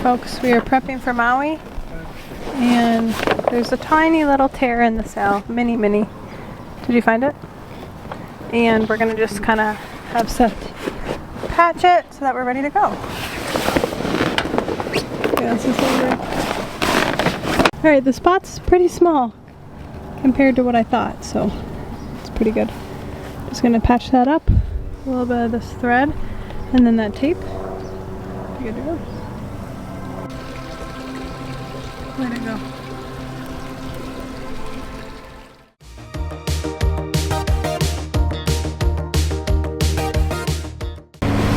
Folks, we are prepping for Maui, and there's a tiny little tear in the sail, mini. Did you find it? And we're gonna just kind of have Seth patch it so that we're ready to go. Alright, the spot's pretty small compared to what I thought, so it's pretty good. Just gonna patch that up, a little bit of this thread, and then that tape. Good to go. Way to go.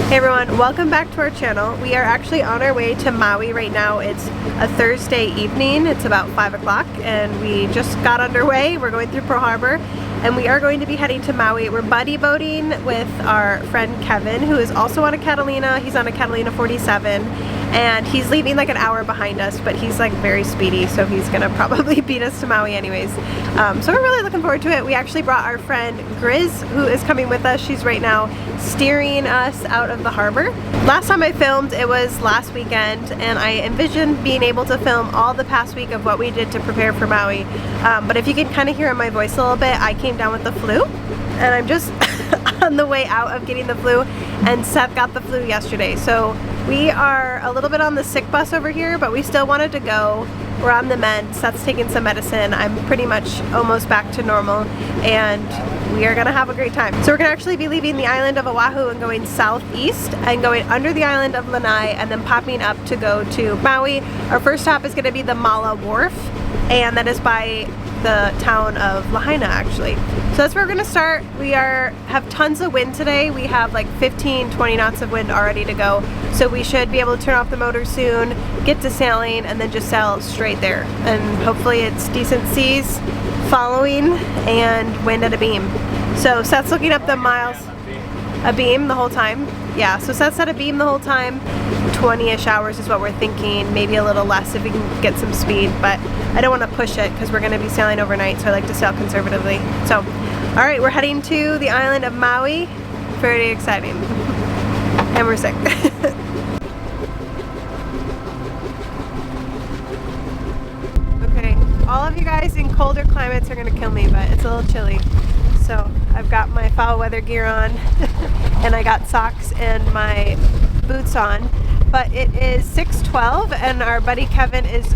Hey everyone, welcome back to our channel. We are actually on our way to Maui right now. It's a Thursday evening. It's about 5 o'clock and we just got underway. We're going through Pearl Harbor and we are going to be heading to Maui. We're buddy boating with our friend Kevin, who is also on a Catalina. He's on a Catalina 47 and he's leaving like an hour behind us, but he's like very speedy, so he's gonna probably beat us to Maui anyways. So we're really looking forward to it. We actually brought our friend Grizz, who is coming with us. She's right now steering us out of the harbor. Last time I filmed, it was last weekend, and I envisioned being able to film all the past week of what we did to prepare for Maui. But if you can kind of hear in my voice a little bit, I came down with the flu, and I'm just on the way out of getting the flu, and Seth got the flu yesterday. So we are a little bit on the sick bus over here, but we still wanted to go. We're on the mend. Seth's taking some medicine. I'm pretty much almost back to normal, and we are gonna have a great time. So we're gonna actually be leaving the island of Oahu and going southeast and going under the island of Lanai and then popping up to go to Maui. Our first stop is gonna be the Mala Wharf, and that is by the town of Lahaina actually. So that's where we're gonna start. We have tons of wind today. We have like 15-20 knots of wind already to go. So we should be able to turn off the motor soon, get to sailing, and then just sail straight there. And hopefully it's decent seas following and wind at a beam. So Seth's looking up the miles. A beam the whole time? Yeah, so Seth said a beam the whole time. 20-ish hours is what we're thinking, maybe a little less if we can get some speed, but I don't want to push it because we're going to be sailing overnight, so I like to sail conservatively. So, alright, we're heading to the island of Maui. Very exciting. And we're sick. Okay, all of you guys in colder climates are going to kill me, but it's a little chilly. So I've got my foul weather gear on and I got socks and my boots on, but it is 6:12 and our buddy Kevin is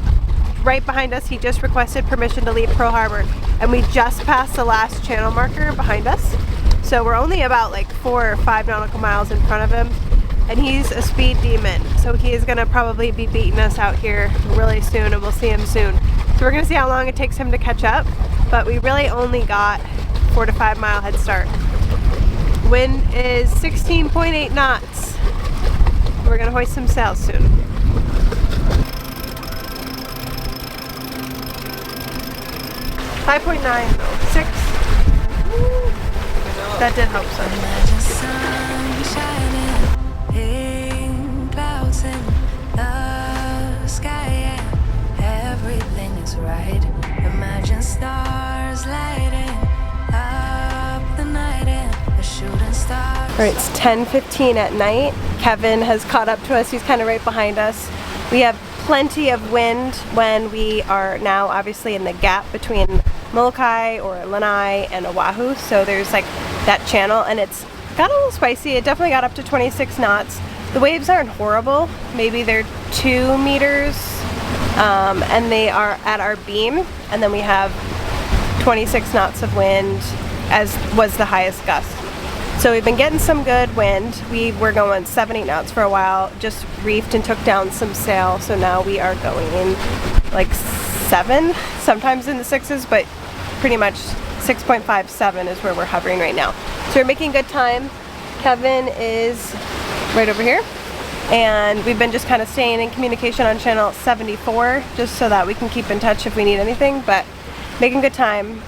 right behind us. He just requested permission to leave Pearl Harbor and we just passed the last channel marker behind us. So we're only about like 4 or 5 nautical miles in front of him, and he's a speed demon. So he is gonna probably be beating us out here really soon, and we'll see him soon. So we're gonna see how long it takes him to catch up, but we really only got 4 to 5 mile head start. Wind is 16.8 knots. We're gonna hoist some sails soon. $5.9 though. 6. Woo. That did help some. Clouds in the sky, everything is right. Imagine stars lighting up the night and a shooting star. Alright, it's 10:15 at night. Kevin has caught up to us. He's kind of right behind us. We have plenty of wind when we are now obviously in the gap between Molokai or Lanai and Oahu. So there's like that channel and it's got a little spicy. It definitely got up to 26 knots. The waves aren't horrible. Maybe they're 2 meters and they are at our beam, and then we have 26 knots of wind as was the highest gust. So we've been getting some good wind. We were going 7-8 knots for a while, just reefed and took down some sail. So now we are going like 7, sometimes in the 6s, but pretty much 6.57 is where we're hovering right now. So we're making good time. Kevin is right over here. And we've been just kind of staying in communication on channel 74 just so that we can keep in touch if we need anything, but making good time.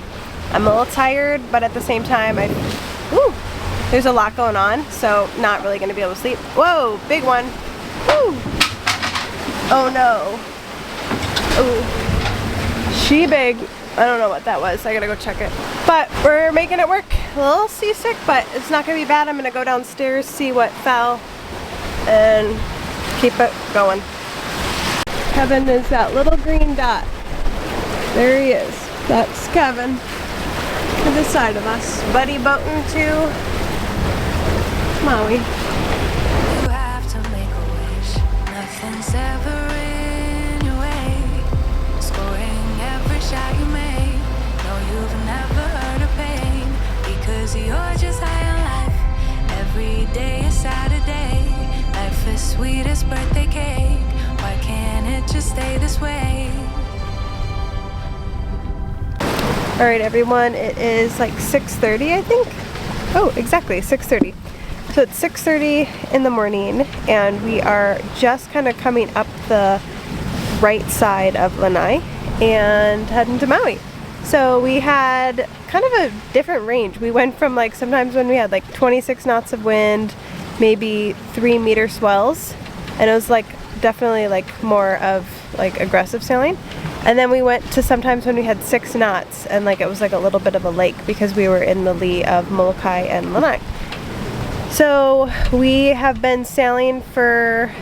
I'm a little tired, but at the same time, there's a lot going on, so not really going to be able to sleep. Whoa, big one. Woo. Oh no. Ooh. She big. I don't know what that was. I gotta go check it. But we're making it work. A little seasick, but it's not gonna be bad. I'm gonna go downstairs, see what fell, and keep it going. Kevin is that little green dot. There he is. That's Kevin to the side of us. Buddy boating to Maui. You have to make a wish. Nothing's ever in your way. Scoring every shot you make. No, you've never heard of pain. Because you're just high on life. Every day is Saturday. Life is sweet as birthday cake. Why can't it just stay this way? Alright everyone, it is like 6:30 I think. Oh, exactly, 6:30. So it's 6:30 in the morning and we are just kind of coming up the right side of Lanai and heading to Maui. So we had kind of a different range. We went from like sometimes when we had like 26 knots of wind, maybe 3-meter swells, and it was like definitely like more of like aggressive sailing. And then we went to sometimes when we had 6 knots and like it was like a little bit of a lake because we were in the lee of Molokai and Lanai. So we have been sailing for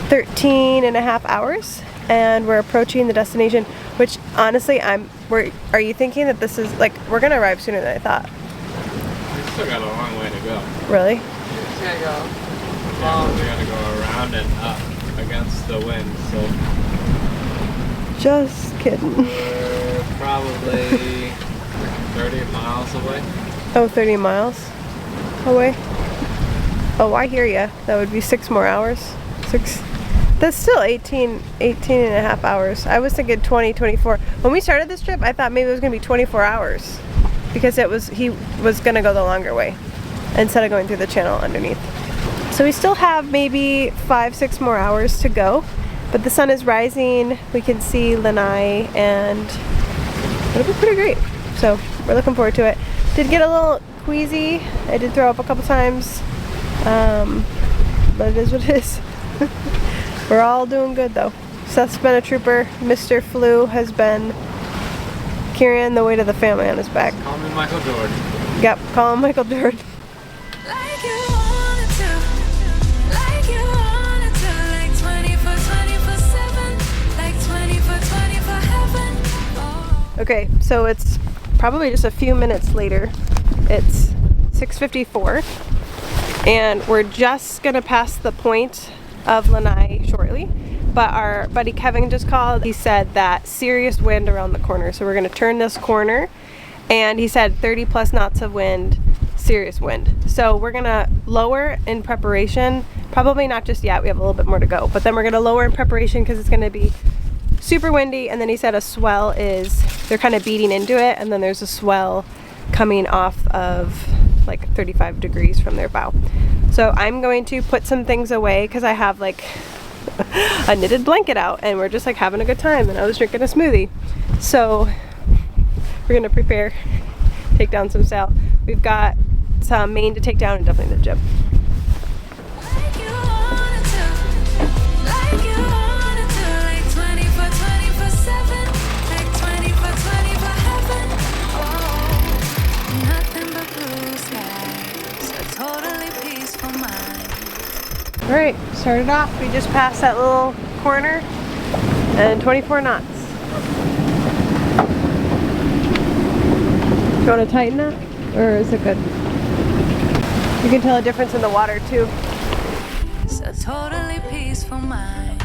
13.5 hours and we're approaching the destination, which honestly are you thinking that this is like, we're gonna arrive sooner than I thought? We still got a long way to go. Really? We just gotta go. We gotta go around and up against the wind, so. Just kidding. We're probably 30 miles away. Oh, 30 miles away? Oh, I hear ya. That would be 6 more hours. 6. That's still 18.5 hours. I was thinking 20, 24. When we started this trip, I thought maybe it was gonna be 24 hours because he was gonna go the longer way instead of going through the channel underneath. So we still have maybe 5-6 more hours to go, but the sun is rising. We can see Lanai and it'll be pretty great. So we're looking forward to it. Did get a little queasy. I did throw up a couple times, but it is what it is. We're all doing good though. Seth's been a trooper. Mr. Flu has been carrying the weight of the family on his back. Call me Michael Jordan. Yep, call him Michael Jordan. Like you wanted to, like you wanted to, like 24/7, like 24/20 heaven. Oh. Okay, so it's probably just a few minutes later. It's 6:54 and we're just gonna pass the point of Lanai shortly, but our buddy Kevin just called. He said that serious wind around the corner, so we're gonna turn this corner, and he said 30+ knots of wind, serious wind. So we're gonna lower in preparation, probably not just yet, we have a little bit more to go, but then we're gonna lower in preparation because it's gonna be super windy. And then he said a swell is, they're kind of beating into it, and then there's a swell coming off of like 35 degrees from their bow. So I'm going to put some things away because I have like a knitted blanket out and we're just like having a good time, and I was drinking a smoothie. So we're gonna prepare, take down some sail. We've got some main to take down and definitely the jib. Like you wanted to, like you wanted to, like 24/7, like 24/20 heaven. Oh, nothing but blue skies, a totally peaceful mind. All right, started off. We just passed that little corner and 24 knots. Do you want to tighten that, or is it good? You can tell a difference in the water too. It's a totally peaceful mind.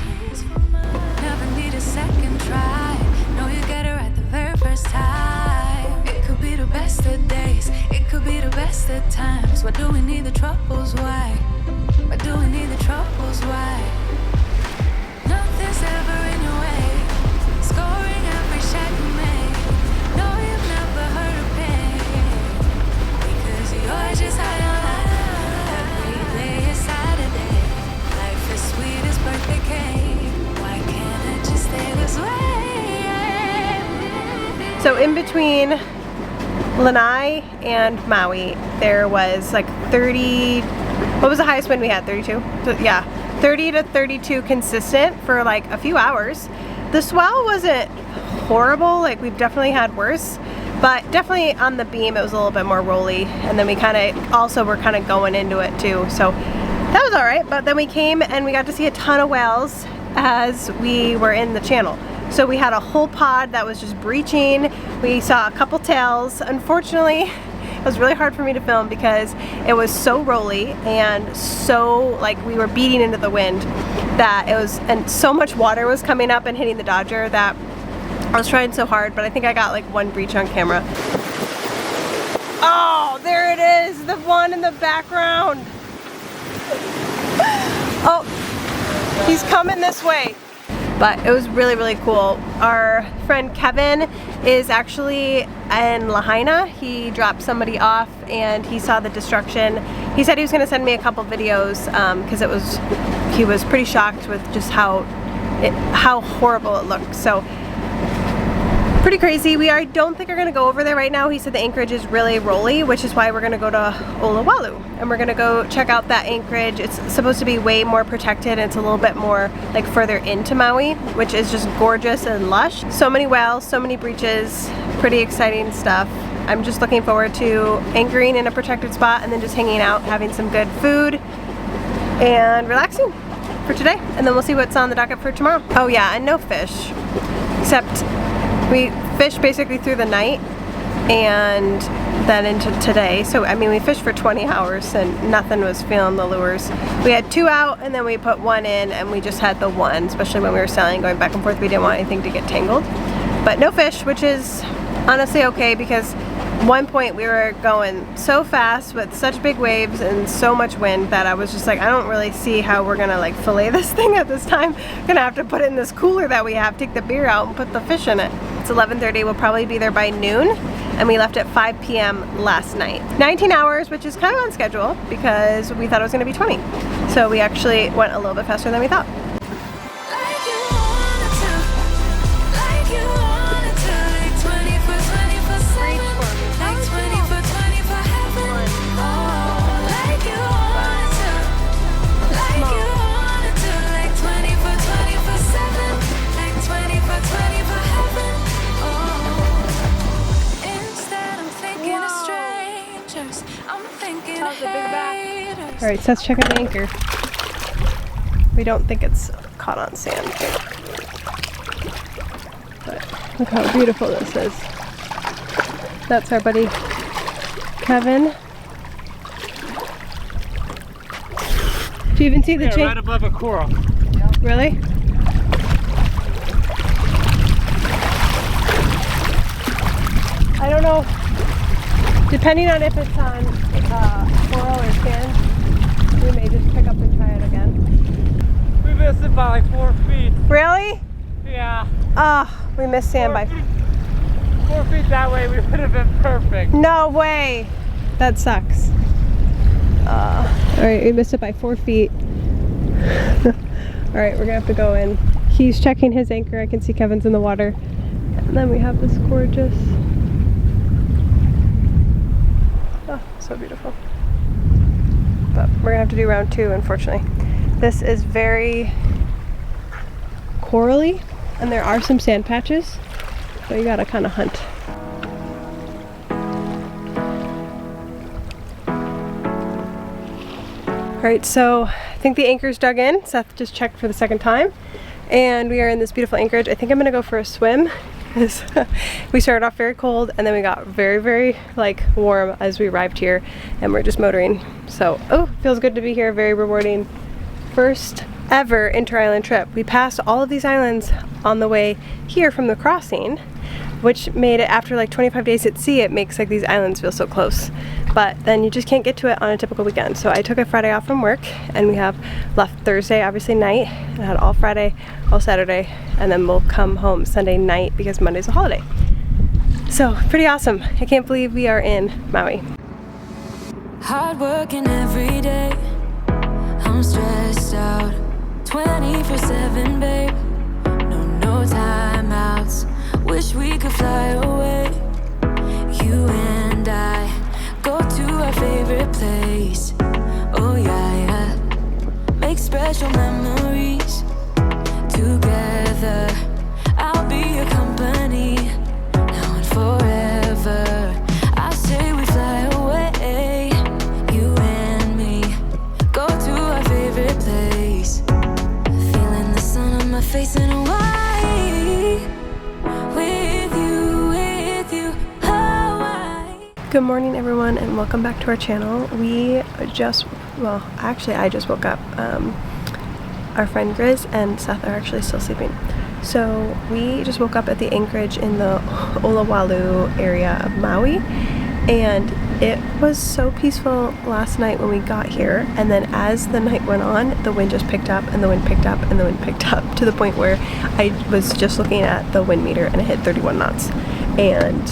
Never need a second try. Know you get it right the very first time. It could be the best of days. It could be the best of times. Why do we need the troubles? Why? Why do we need the troubles? Why? Nothing's ever in your way. Scoring every shot you make. No, you've never heard of pain. Because you're just high on life. Every day is Saturday. Life is sweet as birthday cake. Why can't it just stay this way? So in between Lanai and Maui, there was like 30, what was the highest wind we had? 32? Yeah, 30 to 32 consistent for like a few hours. The swell wasn't horrible, like we've definitely had worse, but definitely on the beam it was a little bit more rolly, and then we kind of also were kind of going into it too, so that was all right. But then we came and we got to see a ton of whales. as we were in the channel. So we had a whole pod that was just breaching. We saw a couple tails. Unfortunately, it was really hard for me to film because it was so rolly and so like we were beating into the wind that it was, and so much water was coming up and hitting the Dodger that I was trying so hard, but I think I got like one breach on camera. Oh, there it is, the one in the background. Oh, he's coming this way. But it was really, really cool. Our friend Kevin is actually in Lahaina. He dropped somebody off and he saw the destruction. He said he was gonna send me a couple videos because he was pretty shocked with just how horrible it looked. So pretty crazy. I don't think we're gonna go over there right now. He said the anchorage is really rolly, which is why we're gonna go to Olowalu. And we're gonna go check out that anchorage. It's supposed to be way more protected and it's a little bit more like further into Maui, which is just gorgeous and lush. So many whales, so many beaches, pretty exciting stuff. I'm just looking forward to anchoring in a protected spot and then just hanging out, having some good food and relaxing for today. And then we'll see what's on the docket for tomorrow. Oh yeah, and no fish, except we fished basically through the night and then into today. So I mean, we fished for 20 hours and nothing was feeling the lures. We had 2 out and then we put 1 in and we just had the 1, especially when we were sailing, going back and forth. We didn't want anything to get tangled. But no fish, which is honestly okay because at one point we were going so fast with such big waves and so much wind that I was just like, I don't really see how we're gonna like fillet this thing at this time. Gonna have to put it in this cooler that we have, take the beer out and put the fish in it. It's 11:30, we'll probably be there by noon, and we left at 5 p.m. last night. 19 hours, which is kind of on schedule because we thought it was gonna be 20. So we actually went a little bit faster than we thought. All right, so let's check out the anchor. We don't think it's caught on sand, but look how beautiful this is. That's our buddy Kevin. Do you even see the chain? Right above a coral. Really? I don't know. Depending on if it's on coral or sand, we may just pick up and try it again. We missed it by like 4 feet. Really? Yeah. Ah, we missed sand by 4 feet that way, we would have been perfect. No way. That sucks. All right, we missed it by 4 feet. All right, we're gonna have to go in. He's checking his anchor. I can see Kevin's in the water. And then we have this gorgeous, oh, so beautiful. But we're gonna have to do round 2, unfortunately. This is very corally, and there are some sand patches, so you gotta kind of hunt. All right, so I think the anchor's dug in. Seth just checked for the 2nd time, and we are in this beautiful anchorage. I think I'm gonna go for a swim because we started off very cold and then we got very, very like warm as we arrived here, and we're just motoring. So, oh, feels good to be here. Very rewarding. First ever inter-island trip. We passed all of these islands on the way here from the crossing, which made it, after like 25 days at sea, it makes like these islands feel so close. But then you just can't get to it on a typical weekend. So I took a Friday off from work, and we have left Thursday, obviously, night, and had all Friday, all Saturday, and then we'll come home Sunday night because Monday's a holiday. So pretty awesome. I can't believe we are in Maui. Hard working every day, I'm stressed out 24/7, babe. No timeouts. Wish we could fly away. You and I go to our favorite place. Oh yeah, yeah. Make special memories together. I'll be your company now and forever. I say we fly away, you and me. Go to our favorite place. Feeling the sun facing Hawaii. With you, Hawaii. Good morning everyone and welcome back to our channel. I just woke up. Our friend Grizz and Seth are actually still sleeping. So we just woke up at the Anchorage in the Olawalu area of Maui, and it was so peaceful last night when we got here, and then as the night went on, the wind just picked up and the wind picked up and the wind picked up to the point where I was just looking at the wind meter and it hit 31 knots. And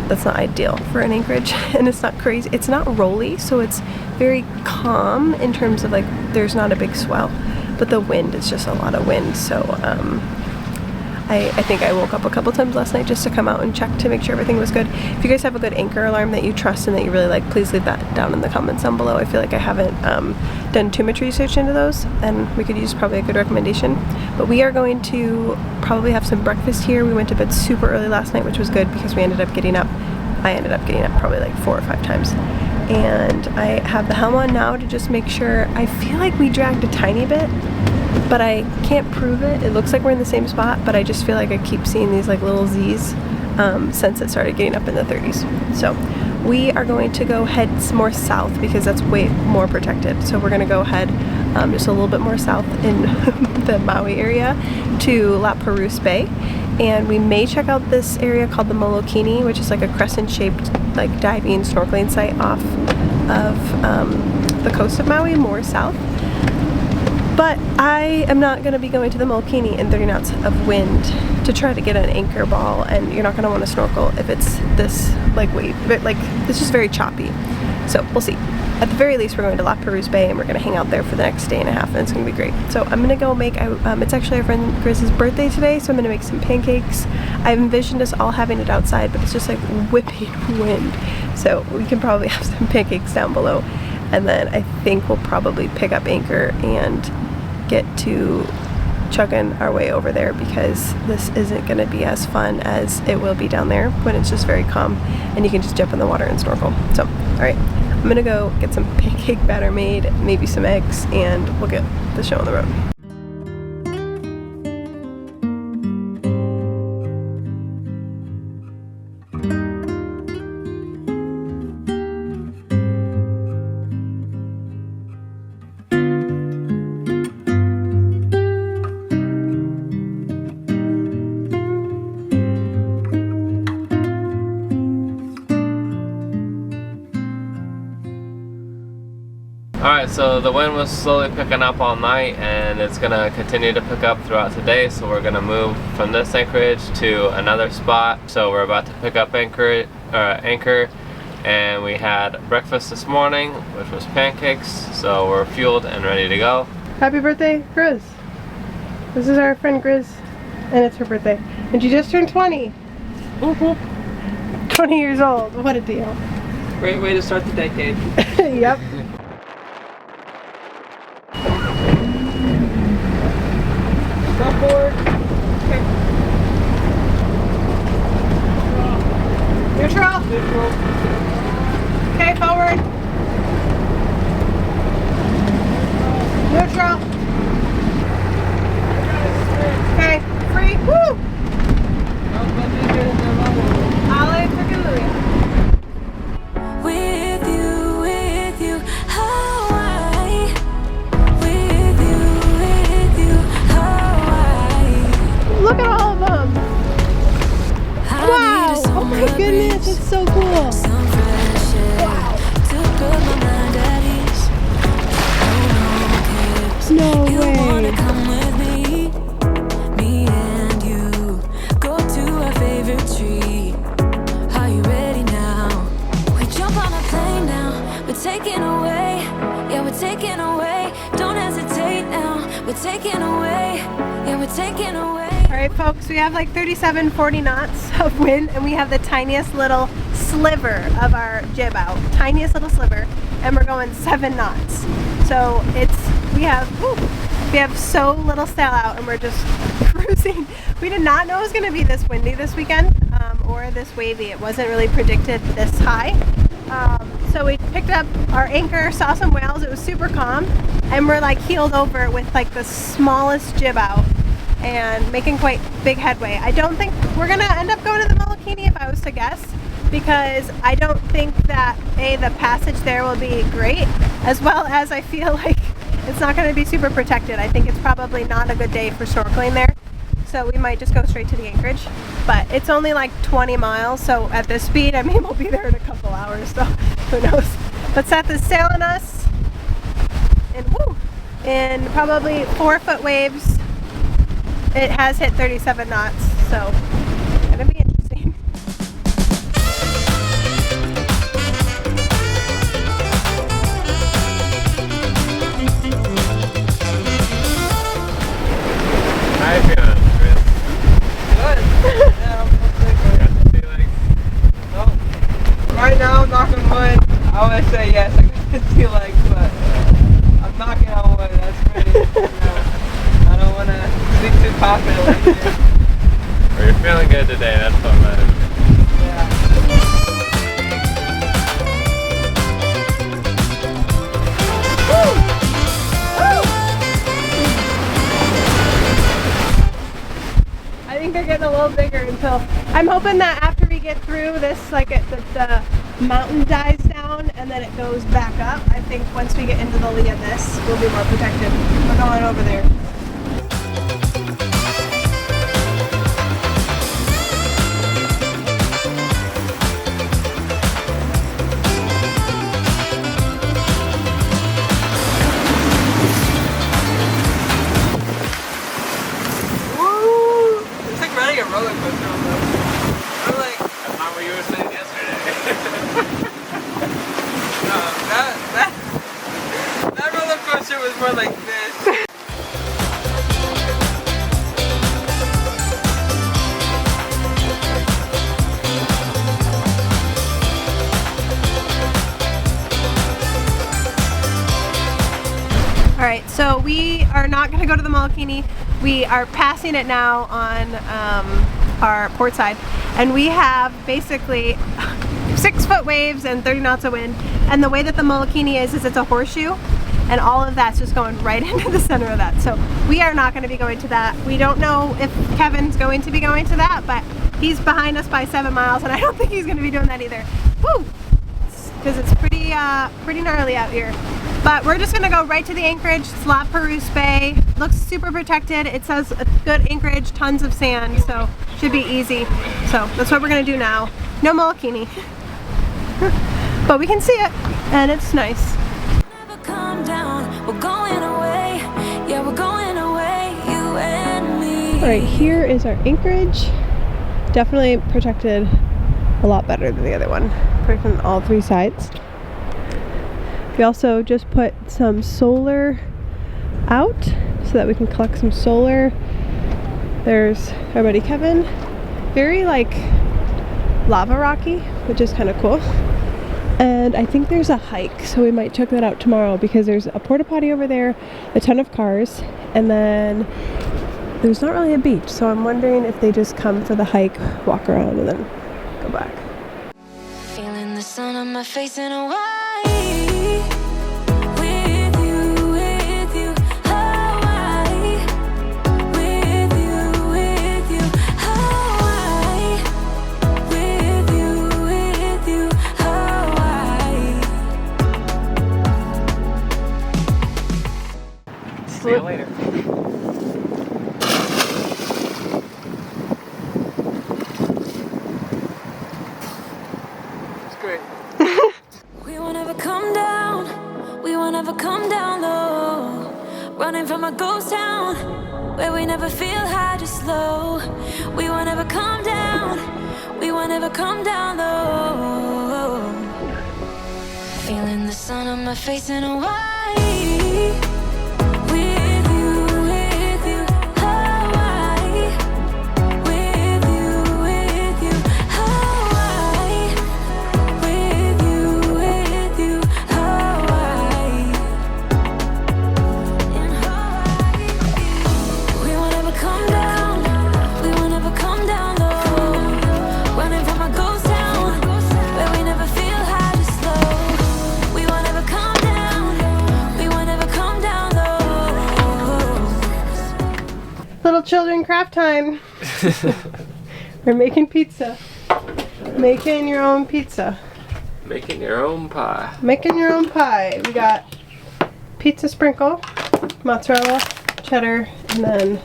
that's not ideal for an Anchorage, and it's not crazy, it's not rolly, so it's very calm in terms of like there's not a big swell, but the wind is just a lot of wind. So I think I woke up a couple times last night just to come out and check to make sure everything was good. If you guys have a good anchor alarm that you trust and that you really like, please leave that down in the comments down below. I feel like I haven't done too much research into those, and we could use probably a good recommendation. But we are going to probably have some breakfast here. We went to bed super early last night, which was good because I ended up getting up probably like 4 or 5 times. And I have the helm on now to just make sure. I feel like we dragged a tiny bit, but I can't prove it. It looks like we're in the same spot, but I just feel like I keep seeing these like little Z's since it started getting up in the 30s. So we are going to go head more south because that's way more protected. So we're gonna go head just a little bit more south in the Maui area to La Perouse Bay. And we may check out this area called the Molokini, which is like a crescent-shaped like diving snorkeling site off of the coast of Maui, more south. But I am not going to be going to the Molokini in 30 knots of wind to try to get an anchor ball, and you're not going to want to snorkel if it's this like wave, but like it's just very choppy. So we'll see. At the very least, we're going to La Perouse Bay and we're going to hang out there for the next day and a half, and it's going to be great. So I'm going to go make, it's actually our friend Grizz's birthday today, so I'm going to make some pancakes. I envisioned us all having it outside, but it's just like whipping wind. So we can probably have some pancakes down below, and then I think we'll probably pick up anchor and get to chugging our way over there, because this isn't going to be as fun as it will be down there when it's just very calm and you can just jump in the water and snorkel. So, alright, I'm going to go get some pancake batter made, maybe some eggs, and we'll get the show on the road. Alright, so the wind was slowly picking up all night, and it's going to continue to pick up throughout today, so we're going to move from this anchorage to another spot. So we're about to pick up anchor, and we had breakfast this morning, which was pancakes, so we're fueled and ready to go. Happy birthday, Grizz! This is our friend Grizz, and it's her birthday. And she just turned 20! 20 years old, what a deal. Great way to start the decade. Yep. Forward. Okay. Neutral. Okay, forward. Neutral. Okay, free. Woo! Hallelujah. With you, Hawaii. With you, Hawaii. Look at all of them. Wow! Oh my goodness, it's so cool. Some fresh air to put my mind at ease. No You wanna way. come with me and you go to our favorite tree. Are you ready now? We jump on a plane now. We're taking away, yeah, we're taking away. Don't hesitate now. We're taking away, yeah, we're taking away. Alright folks, we have like 37, 40 knots of wind, and we have the tiniest little sliver of our jib out. Tiniest little sliver, and we're going 7 knots. So we have so little sail out, and we're just cruising. We did not know it was going to be this windy this weekend, or this wavy. It wasn't really predicted this high. So we picked up our anchor, saw some whales, it was super calm, and we're like heeled over with like the smallest jib out. and making quite big headway. I don't think we're gonna end up going to the Molokini if I was to guess, because I don't think that the passage there will be great, as well as I feel like it's not going to be super protected. I think it's probably not a good day for snorkeling there, so we might just go straight to the anchorage. But it's only like 20 miles, so at this speed, I mean, we'll be there in a couple hours, so who knows. But Seth is sailing us in probably 4-foot waves. It has hit 37 knots, so it's gonna be interesting. How you feeling, Chris? Good. Yeah, I'm feeling. Well, right now, knocking wood. I always say yes. I got 2 legs, but I'm knocking on wood. That's pretty. I don't want to speak too confidently here. Well, you're feeling good today. That's what matters. Yeah. I think they're getting a little bigger until I'm hoping that after we get through this, like the mountain dies down and then it goes back up. I think once we get into the lee of this, we'll be more protected. We're going over there. A roller coaster almost. I'm like, That's not what you were saying yesterday. that roller coaster was more like this. Alright, so we are not going to go to the Molokini. We are passing it now on our port side, and we have basically 6-foot waves and 30 knots of wind, and the way that the Molokini is it's a horseshoe, and all of that's just going right into the center of that. So we are not going to be going to that. We don't know if Kevin's going to be going to that, but he's behind us by 7 miles, and I don't think he's going to be doing that either. Woo! Because it's pretty gnarly out here. But we're just gonna go right to the anchorage. It's La Perouse Bay. Looks super protected. It says a good anchorage, tons of sand, so should be easy. So that's what we're gonna do now. No Molokini. But we can see it, and it's nice. Never calm down. We're going away. Yeah, we're going away. You and me. All right, here is our anchorage. Definitely protected a lot better than the other one. Protected on all 3 sides. We also just put some solar out so that we can collect some solar. There's our buddy Kevin. Very like lava rocky, which is kind of cool. And I think there's a hike, so we might check that out tomorrow because there's a porta potty over there, a ton of cars, and then there's not really a beach. So I'm wondering if they just come for the hike, walk around, and then go back. Feeling the sun on my face in Hawaii. See you later. It's great. We won't ever come down. We won't ever come down low. Running from a ghost town where we never feel high, just low. We won't ever come down. We won't ever come down low. Feeling the sun on my face in Hawaii. Come down. craft time. We're making pizza. Making your own pizza. Making your own pie. Making your own pie. We got pizza sprinkle, mozzarella, cheddar, and then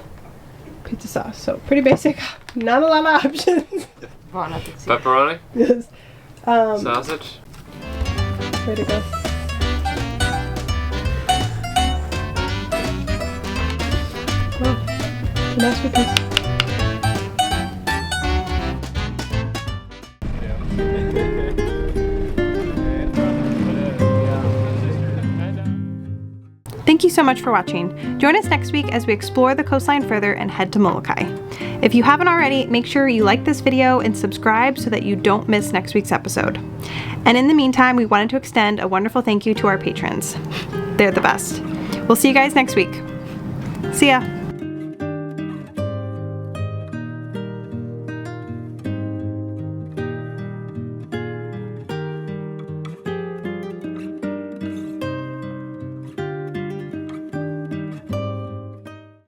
pizza sauce. So pretty basic. Not a lot of options. Pepperoni? Yes. Sausage? Way to go. Oh, masterpiece. Thank you so much for watching. Join us next week as we explore the coastline further and head to Molokai. If you haven't already, make sure you like this video and subscribe so that you don't miss next week's episode. And in the meantime, we wanted to extend a wonderful thank you to our patrons. They're the best. We'll see you guys next week. See ya.